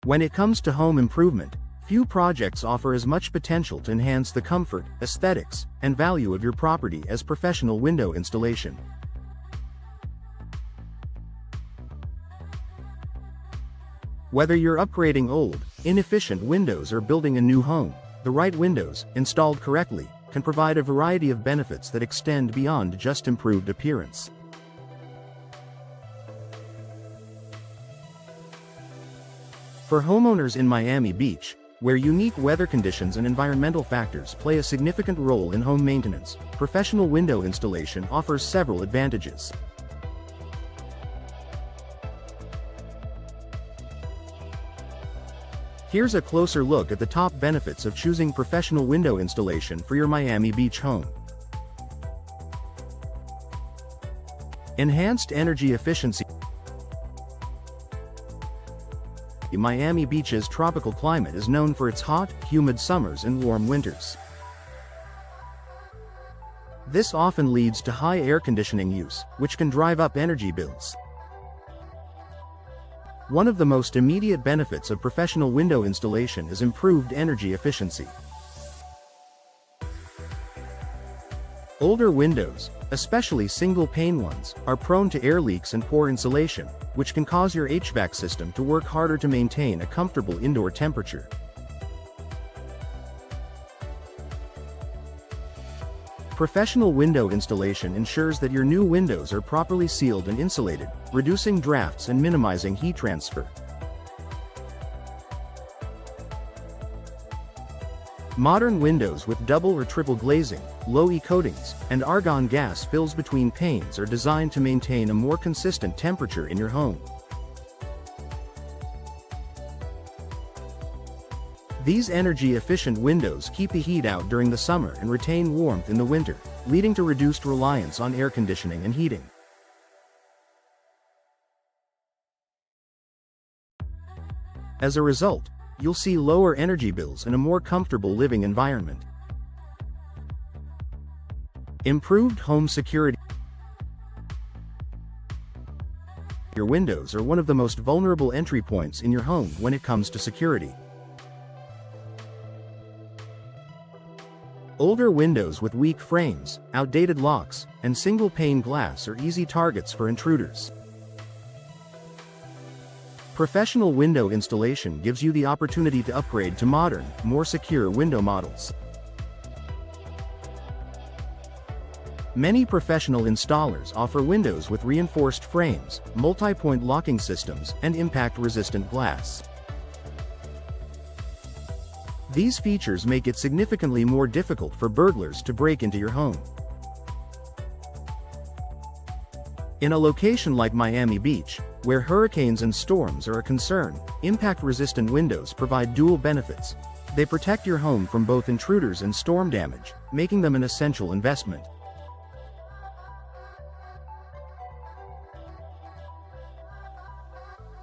When it comes to home improvement, few projects offer as much potential to enhance the comfort, aesthetics, and value of your property as professional window installation. Whether you're upgrading old, inefficient windows or building a new home, the right windows, installed correctly, can provide a variety of benefits that extend beyond just improved appearance. For homeowners in Miami Beach, where unique weather conditions and environmental factors play a significant role in home maintenance, professional window installation offers several advantages. Here's a closer look at the top benefits of choosing professional window installation for your Miami Beach home. Enhanced energy efficiency. Miami Beach's tropical climate is known for its hot, humid summers and warm winters. This often leads to high air conditioning use, which can drive up energy bills. One of the most immediate benefits of professional window installation is improved energy efficiency. Older windows, especially single-pane ones, are prone to air leaks and poor insulation, which can cause your HVAC system to work harder to maintain a comfortable indoor temperature. Professional window installation ensures that your new windows are properly sealed and insulated, reducing drafts and minimizing heat transfer. Modern windows with double or triple glazing, low-E coatings, and argon gas fills between panes are designed to maintain a more consistent temperature in your home. These energy-efficient windows keep the heat out during the summer and retain warmth in the winter, leading to reduced reliance on air conditioning and heating. As a result, you'll see lower energy bills and a more comfortable living environment. Improved home security. Your windows are one of the most vulnerable entry points in your home when it comes to security. Older windows with weak frames, outdated locks, and single-pane glass are easy targets for intruders. Professional window installation gives you the opportunity to upgrade to modern, more secure window models. Many professional installers offer windows with reinforced frames, multi-point locking systems, and impact-resistant glass. These features make it significantly more difficult for burglars to break into your home. In a location like Miami Beach, where hurricanes and storms are a concern, impact-resistant windows provide dual benefits. They protect your home from both intruders and storm damage, making them an essential investment.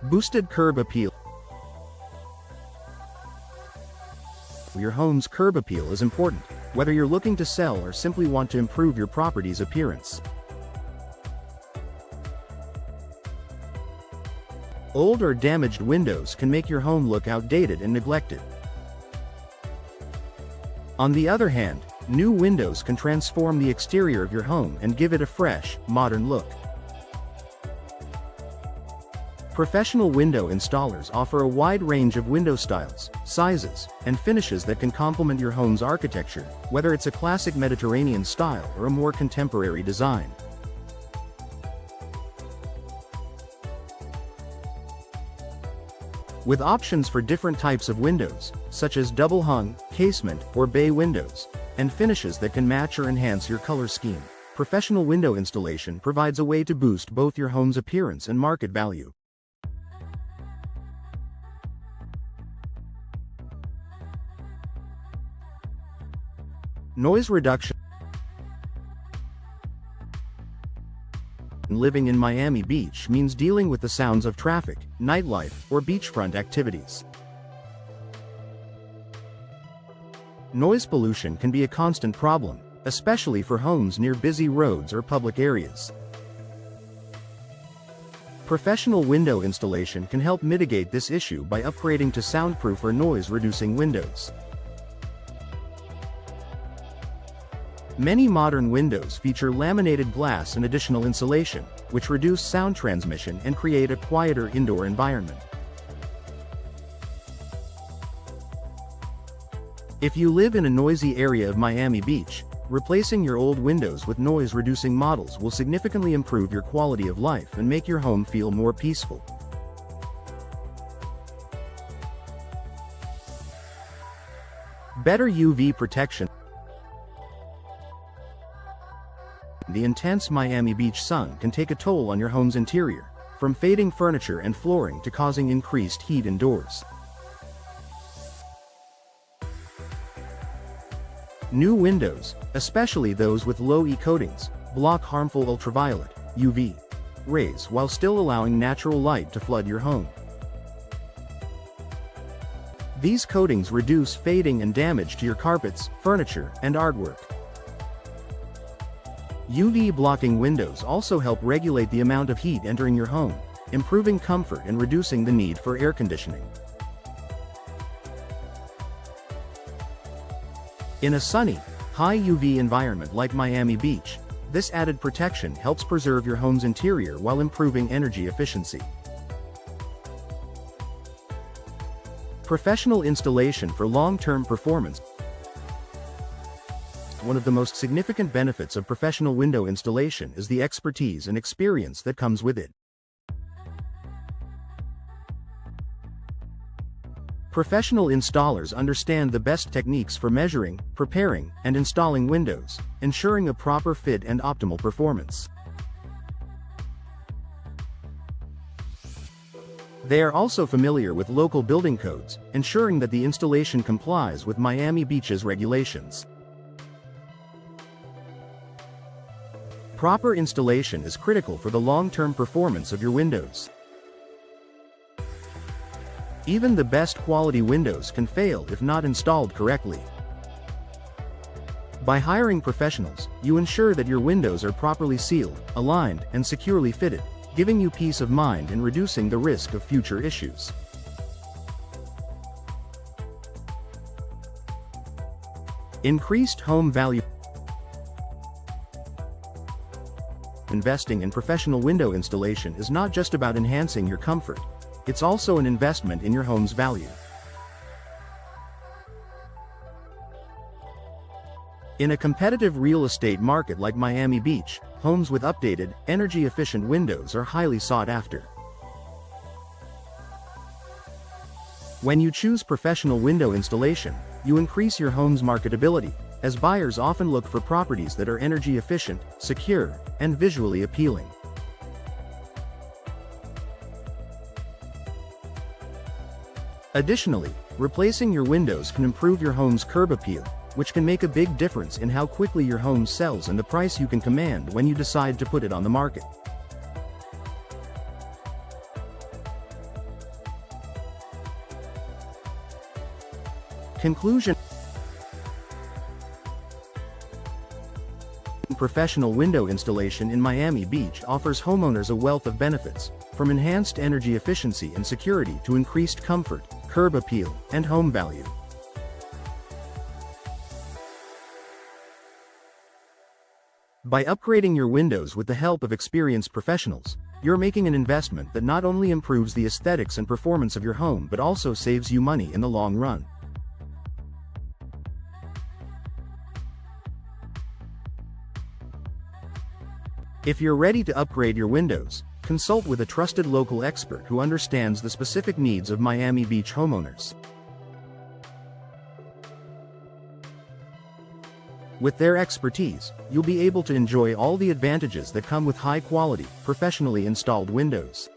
Boosted curb appeal. Your home's curb appeal is important, whether you're looking to sell or simply want to improve your property's appearance. Old or damaged windows can make your home look outdated and neglected. On the other hand, new windows can transform the exterior of your home and give it a fresh, modern look. Professional window installers offer a wide range of window styles, sizes, and finishes that can complement your home's architecture, whether it's a classic Mediterranean style or a more contemporary design. With options for different types of windows, such as double-hung, casement, or bay windows, and finishes that can match or enhance your color scheme, professional window installation provides a way to boost both your home's appearance and market value. Noise reduction. Living in Miami Beach means dealing with the sounds of traffic, nightlife, or beachfront activities. Noise pollution can be a constant problem, especially for homes near busy roads or public areas. Professional window installation can help mitigate this issue by upgrading to soundproof or noise-reducing windows. Many modern windows feature laminated glass and additional insulation, which reduce sound transmission and create a quieter indoor environment. If you live in a noisy area of Miami Beach, replacing your old windows with noise-reducing models will significantly improve your quality of life and make your home feel more peaceful. Better UV protection. The intense Miami Beach sun can take a toll on your home's interior, from fading furniture and flooring to causing increased heat indoors. New windows, especially those with low E coatings, block harmful ultraviolet (UV) rays while still allowing natural light to flood your home. These coatings reduce fading and damage to your carpets, furniture, and artwork. UV-blocking windows also help regulate the amount of heat entering your home, improving comfort and reducing the need for air conditioning. In a sunny, high UV environment like Miami Beach, this added protection helps preserve your home's interior while improving energy efficiency. Professional installation for long-term performance. One of the most significant benefits of professional window installation is the expertise and experience that comes with it. Professional installers understand the best techniques for measuring, preparing, and installing windows, ensuring a proper fit and optimal performance. They are also familiar with local building codes, ensuring that the installation complies with Miami Beach's regulations. Proper installation is critical for the long-term performance of your windows. Even the best quality windows can fail if not installed correctly. By hiring professionals, you ensure that your windows are properly sealed, aligned, and securely fitted, giving you peace of mind and reducing the risk of future issues. Increased home value. Investing in professional window installation is not just about enhancing your comfort. It's also an investment in your home's value. In a competitive real estate market like Miami Beach, homes with updated, energy-efficient windows are highly sought after. When you choose professional window installation, you increase your home's marketability, as buyers often look for properties that are energy efficient, secure, and visually appealing. Additionally, replacing your windows can improve your home's curb appeal, which can make a big difference in how quickly your home sells and the price you can command when you decide to put it on the market. Conclusion. Professional window installation in Miami Beach offers homeowners a wealth of benefits, from enhanced energy efficiency and security to increased comfort, curb appeal, and home value. By upgrading your windows with the help of experienced professionals, you're making an investment that not only improves the aesthetics and performance of your home but also saves you money in the long run. If you're ready to upgrade your windows, consult with a trusted local expert who understands the specific needs of Miami Beach homeowners. With their expertise, you'll be able to enjoy all the advantages that come with high-quality, professionally installed windows.